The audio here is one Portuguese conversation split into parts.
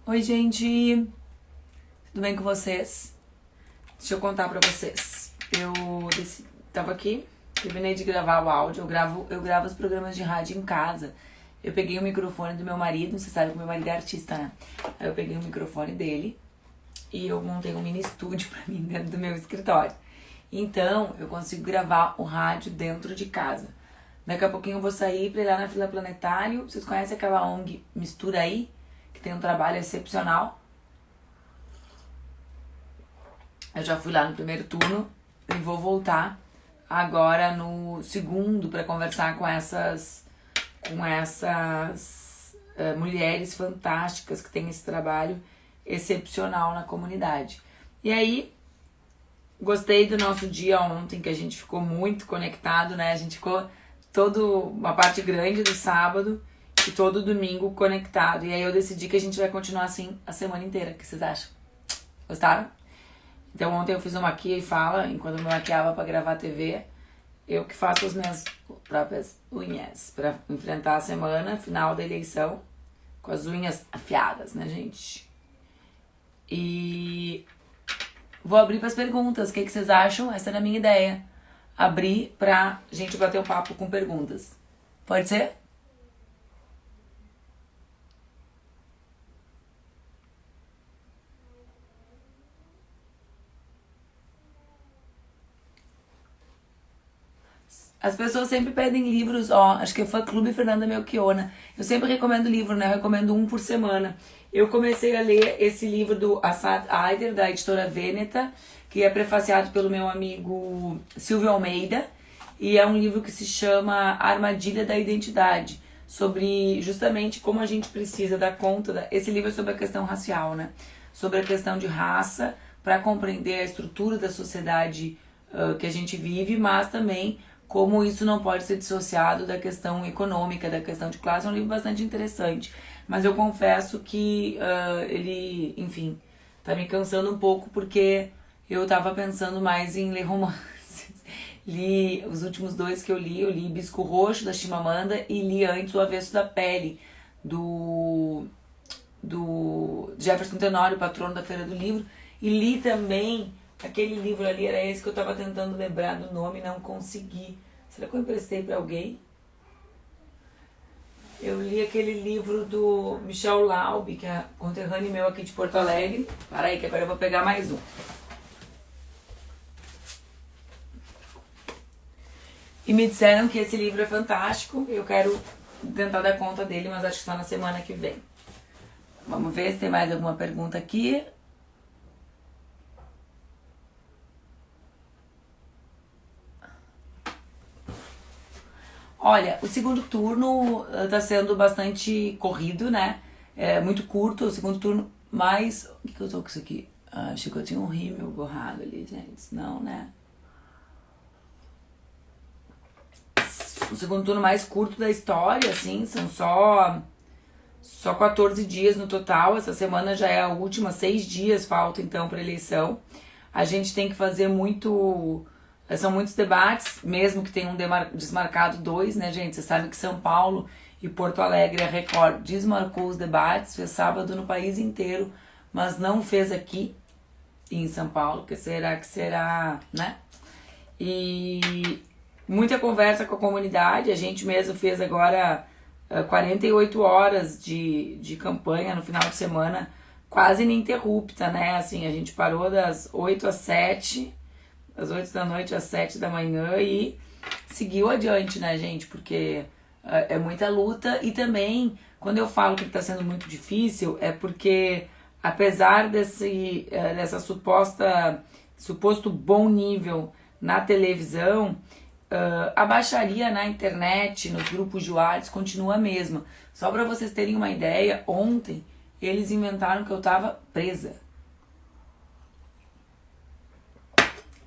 Oi, gente! Tudo bem com vocês? Deixa eu contar pra vocês. Tava aqui, terminei de gravar o áudio. Eu gravo os programas de rádio em casa. Eu peguei o microfone do meu marido, você sabe que meu marido é artista, né? Aí eu peguei o microfone dele e eu montei um mini estúdio pra mim dentro do meu escritório. Então, eu consigo gravar o rádio dentro de casa. Daqui a pouquinho eu vou sair pra ir lá na Fila Planetário. Vocês conhecem aquela ONG Mistura Aí? Que tem um trabalho excepcional. Eu já fui lá no primeiro turno e vou voltar agora no segundo para conversar com essas mulheres fantásticas que têm esse trabalho excepcional na comunidade. E aí, gostei do nosso dia ontem, que a gente ficou muito conectado, né? A gente ficou uma parte grande do sábado e todo domingo conectado. E aí eu decidi que a gente vai continuar assim a semana inteira. O que vocês acham? Gostaram? Então ontem eu fiz uma maquia e fala, enquanto eu me maquiava pra gravar a TV, eu que faço as minhas próprias unhas pra enfrentar a semana final da eleição com as unhas afiadas, né, gente? E vou abrir pras perguntas. O que vocês acham? Essa era a minha ideia. Abrir pra gente bater um papo com perguntas. Pode ser? As pessoas sempre pedem livros, acho que é Fã Clube Fernanda Melchiona. Eu sempre recomendo livro, né? Eu recomendo um por semana. Eu comecei a ler esse livro do Assad Aider, da editora Vêneta, que é prefaciado pelo meu amigo Silvio Almeida, e é um livro que se chama Armadilha da Identidade, sobre justamente como a gente precisa dar conta. Esse livro é sobre a questão racial, né? Sobre a questão de raça, para compreender a estrutura da sociedade que a gente vive, mas também como isso não pode ser dissociado da questão econômica, da questão de classe. É um livro bastante interessante, mas eu confesso que ele, enfim, tá me cansando um pouco, porque eu tava pensando mais em ler romances. Li os últimos dois que eu li Hibisco Roxo, da Chimamanda, e li antes O Avesso da Pele, do Jefferson Tenório, patrono da Feira do Livro, e li também aquele livro ali, era esse que eu tava tentando lembrar do nome e não consegui. Será que eu emprestei pra alguém? Eu li aquele livro do Michel Laub, que é conterrâneo meu aqui de Porto Alegre. Para aí, que agora eu vou pegar mais um. E me disseram que esse livro é fantástico. Eu quero tentar dar conta dele, mas acho que só na semana que vem. Vamos ver se tem mais alguma pergunta aqui. Olha, o segundo turno tá sendo bastante corrido, né? É muito curto, o segundo turno, mas... O que eu tô com isso aqui? Achei que eu tinha um rímel borrado ali, gente. Não, né? O segundo turno mais curto da história, assim, são só 14 dias no total. Essa semana já é a última, 6 dias falta então para eleição. A gente tem que fazer são muitos debates, mesmo que tenham desmarcado 2, né, gente? Você sabe que São Paulo e Porto Alegre, a Record desmarcou os debates, fez sábado no país inteiro, mas não fez aqui em São Paulo, que será, né? E muita conversa com a comunidade. A gente mesmo fez agora 48 horas de campanha no final de semana, quase ininterrupta, né? Assim, a gente parou das 8 às 7, das 8 da noite às 7 da manhã, e seguiu adiante, né, gente? Porque é muita luta. E também, quando eu falo que está sendo muito difícil, é porque, apesar dessa suposto bom nível na televisão, a baixaria na internet, nos grupos de WhatsApp, continua a mesma. Só para vocês terem uma ideia, ontem eles inventaram que eu tava presa.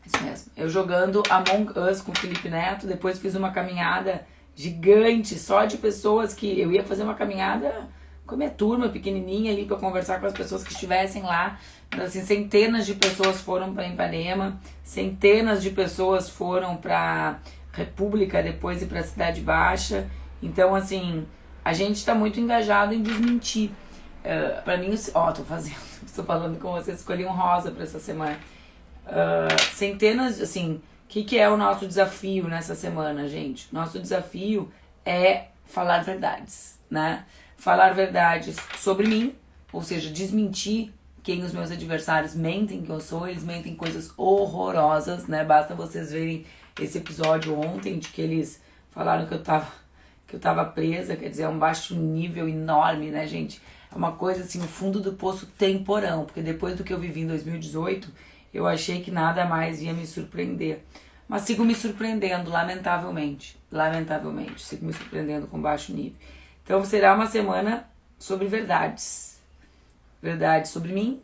Isso mesmo. Eu jogando Among Us com o Felipe Neto, depois fiz uma caminhada gigante só de pessoas que... Eu ia fazer uma caminhada com a minha turma pequenininha ali para conversar com as pessoas que estivessem lá. Então, assim, centenas de pessoas foram para Ipanema, centenas de pessoas foram para República, depois ir para Cidade Baixa. Então, assim, a gente está muito engajado em desmentir. Pra mim, tô fazendo, estou falando com você, escolhi um rosa pra essa semana. Centenas, assim, o que é o nosso desafio nessa semana, gente? Nosso desafio é falar verdades, né? Falar verdades sobre mim, ou seja, desmentir quem os meus adversários mentem que eu sou. Eles mentem coisas horrorosas, né? Basta vocês verem esse episódio ontem de que eles falaram que eu tava presa, quer dizer, é um baixo nível enorme, né, gente? É uma coisa assim, o fundo do poço temporão, porque depois do que eu vivi em 2018, eu achei que nada mais ia me surpreender. Mas sigo me surpreendendo, lamentavelmente. Lamentavelmente, sigo me surpreendendo com baixo nível. Então será uma semana sobre verdades. Verdades sobre mim,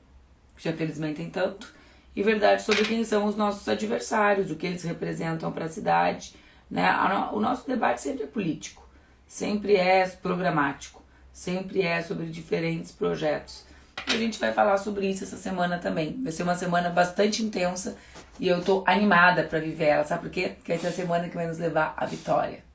já que eles mentem tanto, e verdade sobre quem são os nossos adversários, o que eles representam para a cidade, né? O nosso debate sempre é político, sempre é programático, sempre é sobre diferentes projetos. E a gente vai falar sobre isso essa semana também. Vai ser uma semana bastante intensa e eu tô animada para viver ela, sabe por quê? Porque essa é a semana que vai nos levar à vitória.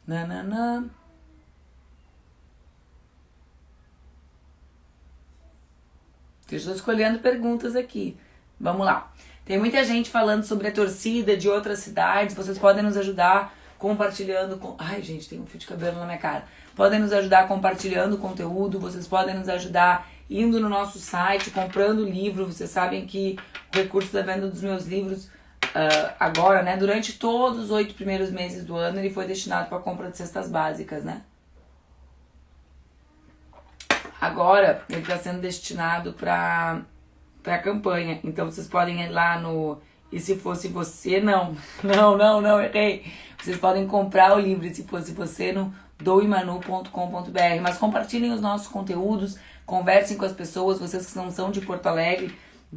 Nananã. Eu estou escolhendo perguntas aqui. Vamos lá. Tem muita gente falando sobre a torcida de outras cidades. Vocês podem nos ajudar compartilhando. Ai, gente, tem um fio de cabelo na minha cara. Podem nos ajudar compartilhando o conteúdo. Vocês podem nos ajudar indo no nosso site, comprando livro. Vocês sabem que o recurso da venda dos meus livros agora, né? Durante todos os 8 primeiros meses do ano, ele foi destinado para a compra de cestas básicas, né? Agora ele está sendo destinado para a campanha. Então vocês podem ir lá no E Se Fosse Você, não, errei. Vocês podem comprar o livro E Se Fosse Você no doimanu.com.br. Mas compartilhem os nossos conteúdos, conversem com as pessoas, vocês que não são de Porto Alegre.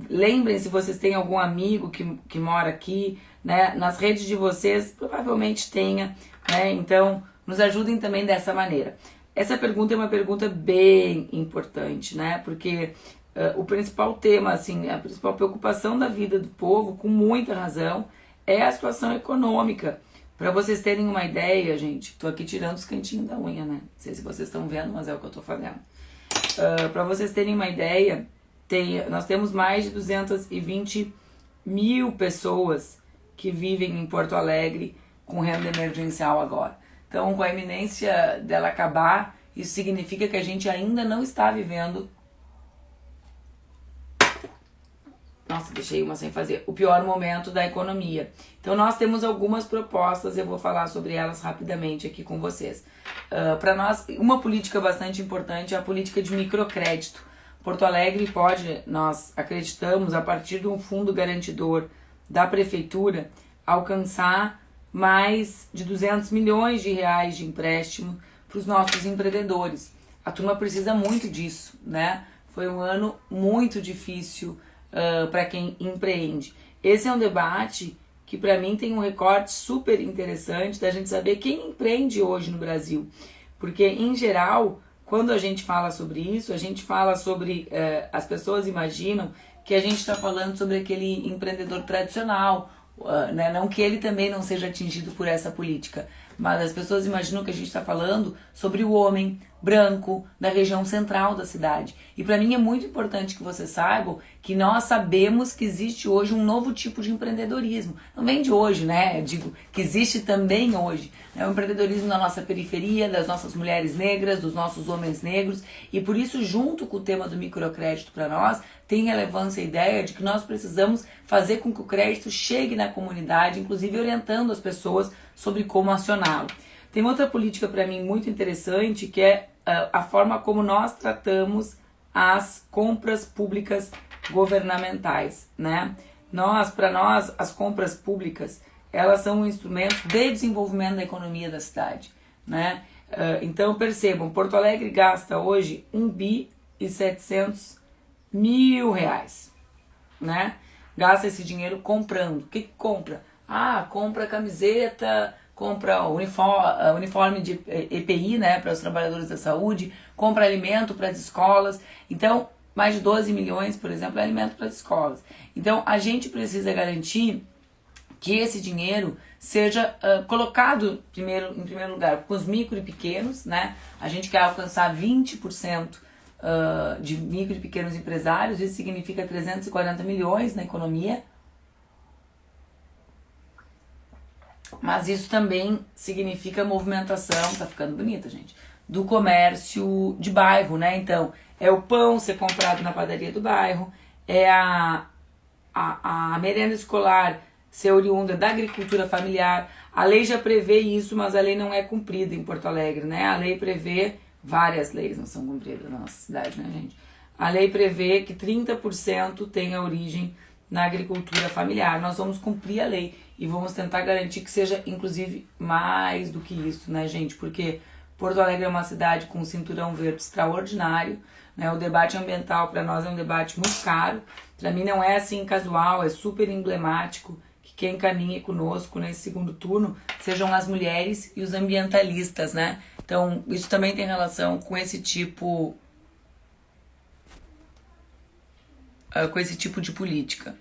Lembrem-se, vocês têm algum amigo que mora aqui, né? Nas redes de vocês provavelmente tenha, né? Então nos ajudem também dessa maneira. Essa pergunta é uma pergunta bem importante, né? Porque o principal tema, assim, a principal preocupação da vida do povo, com muita razão, é a situação econômica. Para vocês terem uma ideia, gente, tô aqui tirando os cantinhos da unha, né? Não sei se vocês estão vendo, mas é o que eu tô fazendo. Para vocês terem uma ideia, nós temos mais de 220 mil pessoas que vivem em Porto Alegre com renda emergencial agora. Então, com a iminência dela acabar, isso significa que a gente ainda não está vivendo... Nossa, deixei uma sem fazer. O pior momento da economia. Então, nós temos algumas propostas, eu vou falar sobre elas rapidamente aqui com vocês. Para nós, uma política bastante importante é a política de microcrédito. Porto Alegre pode, nós acreditamos, a partir de um fundo garantidor da prefeitura, alcançar mais de 200 milhões de reais de empréstimo para os nossos empreendedores. A turma precisa muito disso, né? Foi um ano muito difícil para quem empreende. Esse é um debate que para mim tem um recorte super interessante da gente saber quem empreende hoje no Brasil. Porque, em geral, quando a gente fala sobre isso, a gente fala sobre... as pessoas imaginam que a gente está falando sobre aquele empreendedor tradicional, né? Não que ele também não seja atingido por essa política, mas as pessoas imaginam que a gente está falando sobre o homem branco da região central da cidade. E para mim é muito importante que vocês saibam que nós sabemos que existe hoje um novo tipo de empreendedorismo. Não vem de hoje, né? Eu digo que existe também hoje. É o empreendedorismo na nossa periferia, das nossas mulheres negras, dos nossos homens negros. E por isso, junto com o tema do microcrédito para nós, tem relevância a ideia de que nós precisamos fazer com que o crédito chegue na comunidade, inclusive orientando as pessoas sobre como acioná-lo. Tem outra política para mim muito interessante, que é a forma como nós tratamos as compras públicas governamentais, né? Para nós, as compras públicas, elas são um instrumento de desenvolvimento da economia da cidade, né? Então, percebam, Porto Alegre gasta hoje 1.700 bilhões, né? Gasta esse dinheiro comprando. O que compra? compra camiseta, compra uniforme de EPI, né, para os trabalhadores da saúde, compra alimento para as escolas. Então, mais de 12 milhões, por exemplo, é alimento para as escolas. Então, a gente precisa garantir que esse dinheiro seja colocado em primeiro lugar com os micro e pequenos, né? A gente quer alcançar 20% de micro e pequenos empresários, isso significa 340 milhões na economia. Mas isso também significa movimentação, tá ficando bonita, gente, do comércio de bairro, né? Então, é o pão ser comprado na padaria do bairro, é a merenda escolar ser oriunda da agricultura familiar. A lei já prevê isso, mas a lei não é cumprida em Porto Alegre, né? A lei prevê, várias leis não são cumpridas na nossa cidade, né, gente? A lei prevê que 30% tenha origem na agricultura familiar. Nós vamos cumprir a lei e vamos tentar garantir que seja, inclusive, mais do que isso, né, gente? Porque Porto Alegre é uma cidade com um cinturão verde extraordinário, né? O debate ambiental para nós é um debate muito caro. Para mim não é assim casual, é super emblemático que quem caminhe conosco nesse segundo turno sejam as mulheres e os ambientalistas, né? Então, isso também tem relação com esse tipo de política.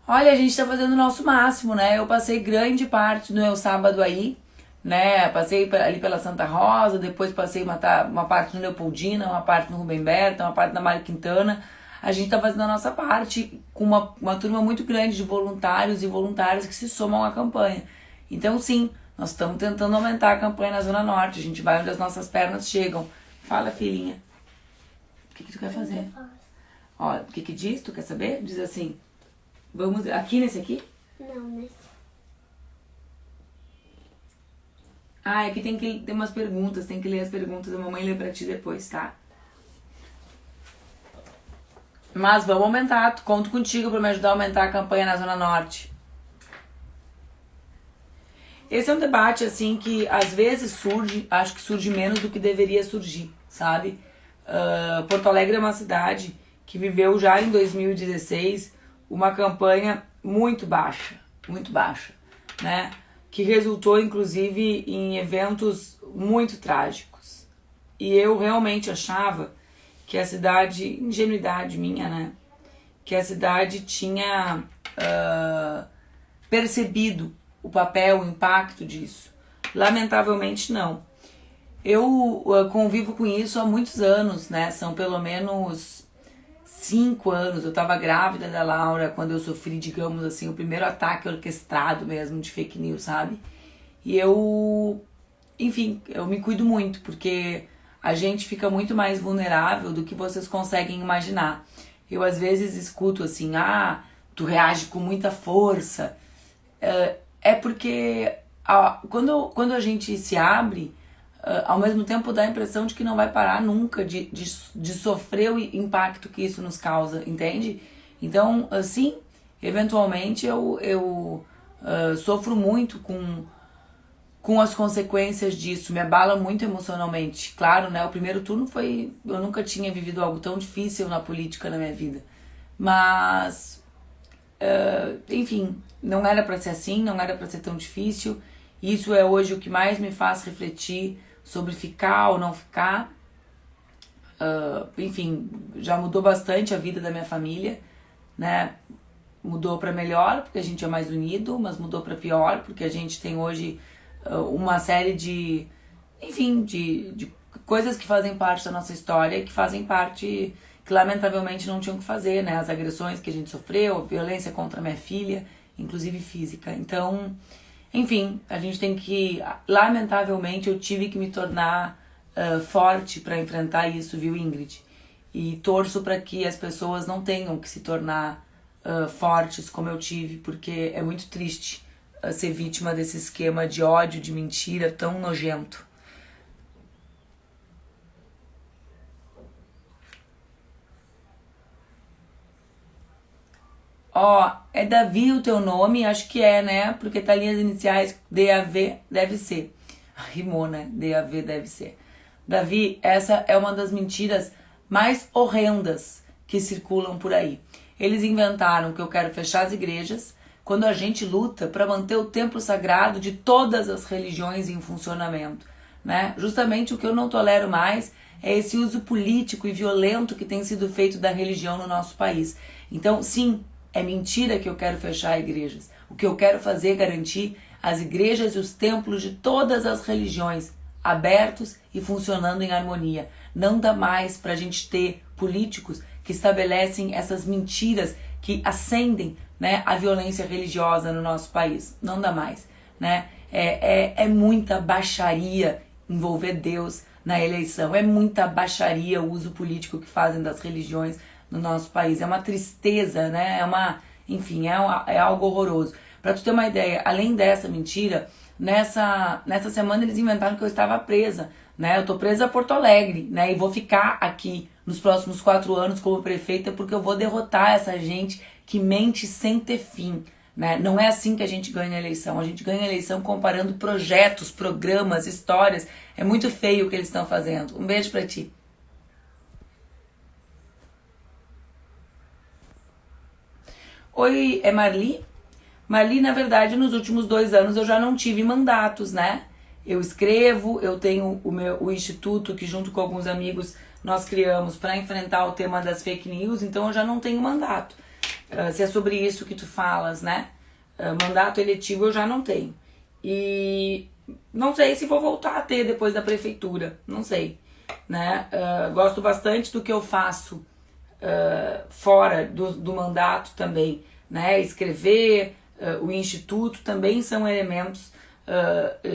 Olha, a gente tá fazendo o nosso máximo, né? Eu passei grande parte do meu sábado aí, né? Passei ali pela Santa Rosa, depois passei uma parte no Leopoldina, uma parte no Rubem Berta, uma parte na Mário Quintana. A gente tá fazendo a nossa parte com uma turma muito grande de voluntários e voluntárias que se somam à campanha. Então, sim, nós estamos tentando aumentar a campanha na Zona Norte. A gente vai onde as nossas pernas chegam. Fala, filhinha. O que tu quer fazer? Ó, o que diz? Tu quer saber? Diz assim... Vamos aqui nesse aqui? Não, nesse. Aqui tem que ter umas perguntas, tem que ler as perguntas, a mamãe lê pra ti depois, tá? Mas vamos aumentar, conto contigo pra me ajudar a aumentar a campanha na Zona Norte. Esse é um debate, assim, que às vezes surge, acho que surge menos do que deveria surgir, sabe? Porto Alegre é uma cidade que viveu já em 2016 uma campanha muito baixa, né? Que resultou, inclusive, em eventos muito trágicos. E eu realmente achava que a cidade, ingenuidade minha, né? Que a cidade tinha percebido o papel, o impacto disso. Lamentavelmente, não. Eu convivo com isso há muitos anos, né? São pelo menos 5 anos. Eu tava grávida da Laura quando eu sofri, digamos assim, o primeiro ataque orquestrado mesmo de fake news, sabe? E enfim, eu me cuido muito, porque a gente fica muito mais vulnerável do que vocês conseguem imaginar. Eu às vezes escuto assim, tu reage com muita força. É porque quando a gente se abre, ao mesmo tempo dá a impressão de que não vai parar nunca de sofrer o impacto que isso nos causa, entende? Então, assim, eventualmente eu sofro muito com as consequências disso, me abala muito emocionalmente. Claro, né, o primeiro turno eu nunca tinha vivido algo tão difícil na política na minha vida, mas, enfim, não era pra ser assim, não era pra ser tão difícil. Isso é hoje o que mais me faz refletir sobre ficar ou não ficar. Enfim, já mudou bastante a vida da minha família, né? Mudou para melhor, porque a gente é mais unido, mas mudou para pior, porque a gente tem hoje uma série de coisas que fazem parte da nossa história e que fazem parte, que lamentavelmente não tinham que fazer, né? As agressões que a gente sofreu, a violência contra minha filha, inclusive física. Então, enfim, a gente tem que... Lamentavelmente, eu tive que me tornar forte para enfrentar isso, viu, Ingrid? E torço para que as pessoas não tenham que se tornar fortes como eu tive, porque é muito triste ser vítima desse esquema de ódio, de mentira tão nojento. Ó, é Davi o teu nome? Acho que é, né? Porque tá ali as iniciais DAV, deve ser. Rimou, né? DAV deve ser. Davi, essa é uma das mentiras mais horrendas que circulam por aí. Eles inventaram que eu quero fechar as igrejas quando a gente luta para manter o templo sagrado de todas as religiões em funcionamento, né? Justamente o que eu não tolero mais é esse uso político e violento que tem sido feito da religião no nosso país. Então, sim, é mentira que eu quero fechar igrejas. O que eu quero fazer é garantir as igrejas e os templos de todas as religiões abertos e funcionando em harmonia. Não dá mais para a gente ter políticos que estabelecem essas mentiras que acendem, né, a violência religiosa no nosso país. Não dá mais, né? É muita baixaria envolver Deus na eleição. É muita baixaria o uso político que fazem das religiões no nosso país. É uma tristeza, né? Enfim, é algo horroroso. Para tu ter uma ideia, além dessa mentira, nessa semana eles inventaram que eu estava presa, né? Eu tô presa a Porto Alegre, né? E vou ficar aqui nos próximos 4 anos como prefeita porque eu vou derrotar essa gente que mente sem ter fim, né? Não é assim que a gente ganha a eleição. A gente ganha a eleição comparando projetos, programas, histórias. É muito feio o que eles estão fazendo. Um beijo pra ti. Oi, é Marli? Marli, na verdade, nos últimos 2 anos eu já não tive mandatos, né? Eu escrevo, eu tenho o instituto que junto com alguns amigos nós criamos para enfrentar o tema das fake news, então eu já não tenho mandato. Se é sobre isso que tu falas, né? Mandato eletivo eu já não tenho. E não sei se vou voltar a ter depois da prefeitura, não sei, né? Gosto bastante do que eu faço fora do mandato também, né? Escrever, o instituto também são elementos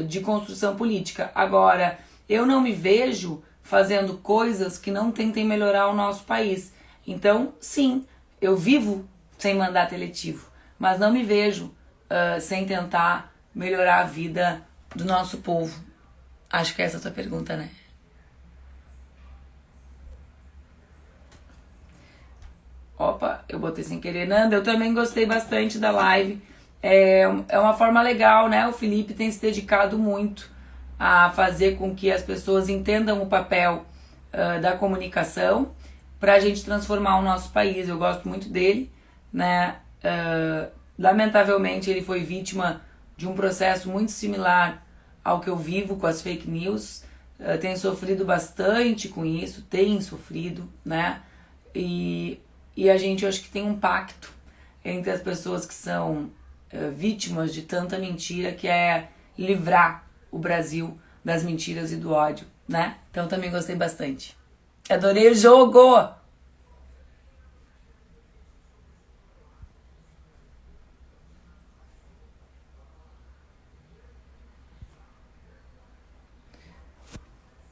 de construção política. Agora, eu não me vejo fazendo coisas que não tentem melhorar o nosso país. Então, sim, eu vivo sem mandato eletivo, mas não me vejo sem tentar melhorar a vida do nosso povo. Acho que essa é a tua pergunta, né? Opa, eu botei sem querer. Nanda, eu também gostei bastante da live. É uma forma legal, né? O Felipe tem se dedicado muito a fazer com que as pessoas entendam o papel da comunicação para a gente transformar o nosso país. Eu gosto muito dele, né? Lamentavelmente, ele foi vítima de um processo muito similar ao que eu vivo com as fake news. Tem sofrido bastante com isso, tem sofrido, né? E a gente, eu acho que tem um pacto entre as pessoas que são vítimas de tanta mentira, que é livrar o Brasil das mentiras e do ódio, né? Então também gostei bastante. Adorei o jogo!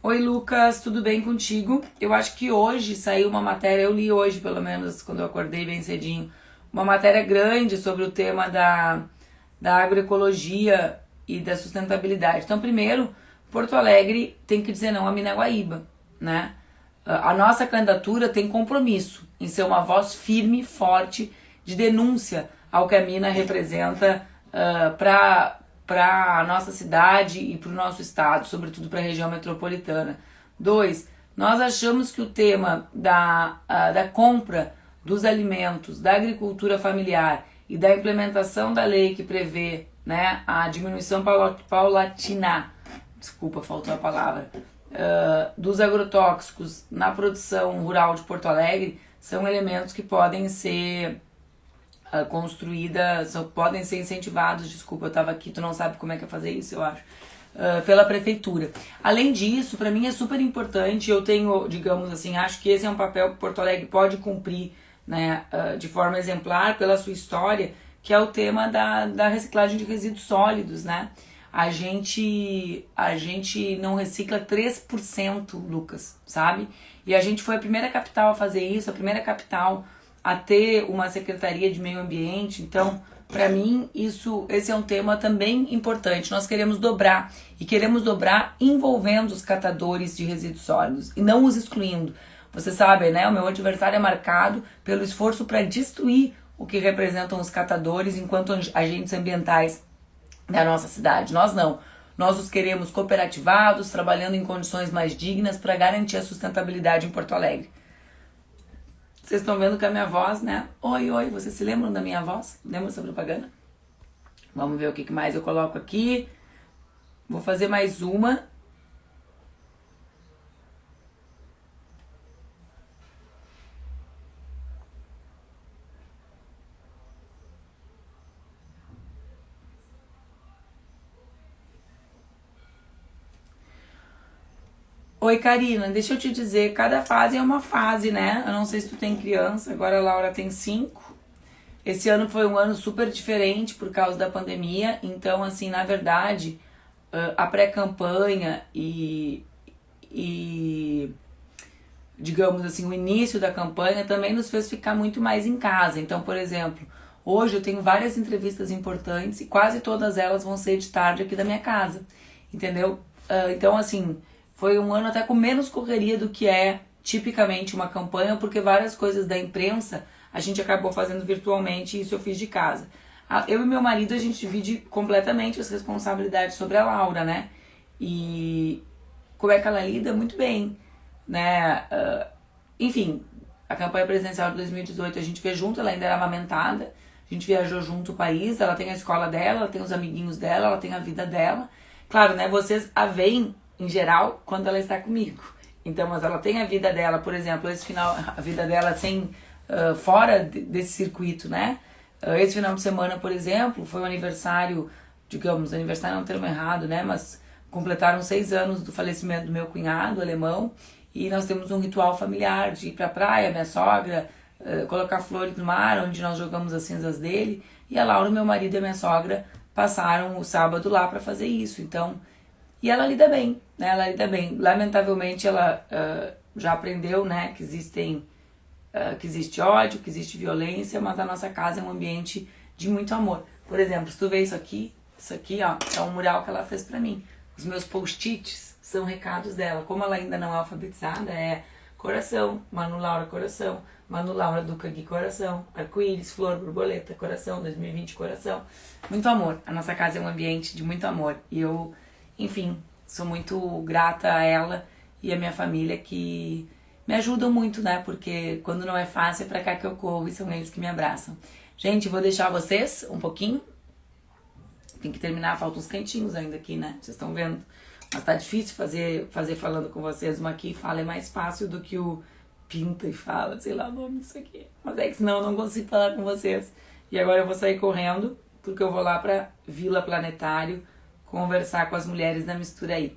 Oi Lucas, tudo bem contigo? Eu acho que hoje saiu uma matéria, eu li hoje pelo menos quando eu acordei bem cedinho, uma matéria grande sobre o tema da agroecologia e da sustentabilidade. Então, primeiro, Porto Alegre tem que dizer não a Minaguaíba, né? A nossa candidatura tem compromisso em ser uma voz firme, forte, de denúncia ao que a mina representa para a nossa cidade e para o nosso estado, sobretudo para a região metropolitana. 2, nós achamos que o tema da compra dos alimentos, da agricultura familiar e da implementação da lei que prevê, né, a diminuição paulatina, desculpa, faltou a palavra, dos agrotóxicos na produção rural de Porto Alegre são elementos que podem ser construídas, podem ser incentivados, desculpa, eu estava aqui, tu não sabe como é que é fazer isso, eu acho, pela prefeitura. Além disso, para mim é super importante, eu tenho, digamos assim, acho que esse é um papel que Porto Alegre pode cumprir, né, de forma exemplar pela sua história, que é o tema da reciclagem de resíduos sólidos, né? A gente não recicla 3%, Lucas, sabe? E a gente foi a primeira capital a fazer isso, a primeira capital a ter uma secretaria de meio ambiente. Então, para mim, esse é um tema também importante. Nós queremos dobrar, e queremos dobrar envolvendo os catadores de resíduos sólidos e não os excluindo. Você sabe, né? O meu adversário é marcado pelo esforço para destruir o que representam os catadores enquanto agentes ambientais da nossa cidade. Nós não. Nós os queremos cooperativados, trabalhando em condições mais dignas para garantir a sustentabilidade em Porto Alegre. Vocês estão vendo que a minha voz, né? Oi, oi, vocês se lembram da minha voz? Lembram dessa propaganda? Vamos ver o que mais eu coloco aqui. Vou fazer mais uma. Oi, Karina, deixa eu te dizer, cada fase é uma fase, né? Eu não sei se tu tem criança, agora a Laura tem 5. Esse ano foi um ano super diferente por causa da pandemia, então, assim, na verdade, a pré-campanha e, digamos assim, o início da campanha também nos fez ficar muito mais em casa. Então, por exemplo, hoje eu tenho várias entrevistas importantes e quase todas elas vão ser de tarde aqui da minha casa, entendeu? Então, assim, foi um ano até com menos correria do que é tipicamente uma campanha, porque várias coisas da imprensa a gente acabou fazendo virtualmente e isso eu fiz de casa. Eu e meu marido, a gente divide completamente as responsabilidades sobre a Laura, né? E como é que ela lida? Muito bem, né? Enfim, a campanha presidencial de 2018 a gente fez junto, ela ainda era amamentada, a gente viajou junto o país, ela tem a escola dela, ela tem os amiguinhos dela, ela tem a vida dela. Claro, né? Vocês a veem, em geral, quando ela está comigo. Então, mas ela tem a vida dela, por exemplo, esse final, a vida dela sem, fora desse circuito, né? Esse final de semana, por exemplo, foi o aniversário, digamos, aniversário é um termo errado, né? Mas completaram 6 anos do falecimento do meu cunhado alemão e nós temos um ritual familiar de ir pra praia, minha sogra, colocar flores no mar, onde nós jogamos as cinzas dele, e a Laura, meu marido e a minha sogra passaram o sábado lá para fazer isso. Então, e ela lida bem, né? Ela lida bem. Lamentavelmente, ela já aprendeu, né, que existe ódio, que existe violência, mas a nossa casa é um ambiente de muito amor. Por exemplo, se tu vê isso aqui, ó, é um mural que ela fez pra mim. Os meus post-its são recados dela. Como ela ainda não é alfabetizada, é coração, Manu Laura, coração, Manu Laura Duca Gui, coração, arco-íris, flor, borboleta, coração, 2020, coração. Muito amor. A nossa casa é um ambiente de muito amor. E eu, enfim, sou muito grata a ela e a minha família que me ajudam muito, né? Porque quando não é fácil é pra cá que eu corro e são eles que me abraçam. Gente, vou deixar vocês um pouquinho. Tem que terminar, faltam uns cantinhos ainda aqui, né? Vocês estão vendo. Mas tá difícil fazer falando com vocês. Uma aqui fala é mais fácil do que o pinta e fala, sei lá o nome disso aqui. Mas é que senão eu não consigo falar com vocês. E agora eu vou sair correndo, porque eu vou lá pra Vila Planetário conversar com as mulheres da mistura aí.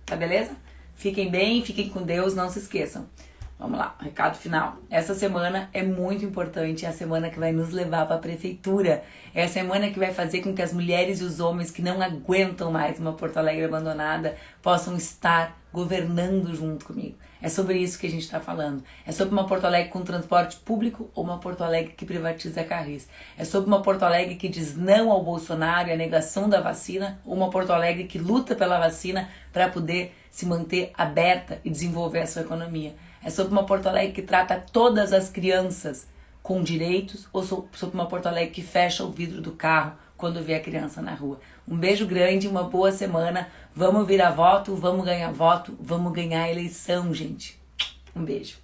Tá beleza? Fiquem bem, fiquem com Deus, não se esqueçam. Vamos lá, recado final. Essa semana é muito importante, é a semana que vai nos levar para a prefeitura. É a semana que vai fazer com que as mulheres e os homens que não aguentam mais uma Porto Alegre abandonada possam estar governando junto comigo. É sobre isso que a gente está falando. É sobre uma Porto Alegre com transporte público ou uma Porto Alegre que privatiza Carris. É sobre uma Porto Alegre que diz não ao Bolsonaro e à negação da vacina ou uma Porto Alegre que luta pela vacina para poder se manter aberta e desenvolver a sua economia. É sobre uma Porto Alegre que trata todas as crianças com direitos ou sobre uma Porto Alegre que fecha o vidro do carro quando vê a criança na rua. Um beijo grande, uma boa semana. Vamos virar voto, vamos ganhar voto, vamos ganhar a eleição, gente. Um beijo.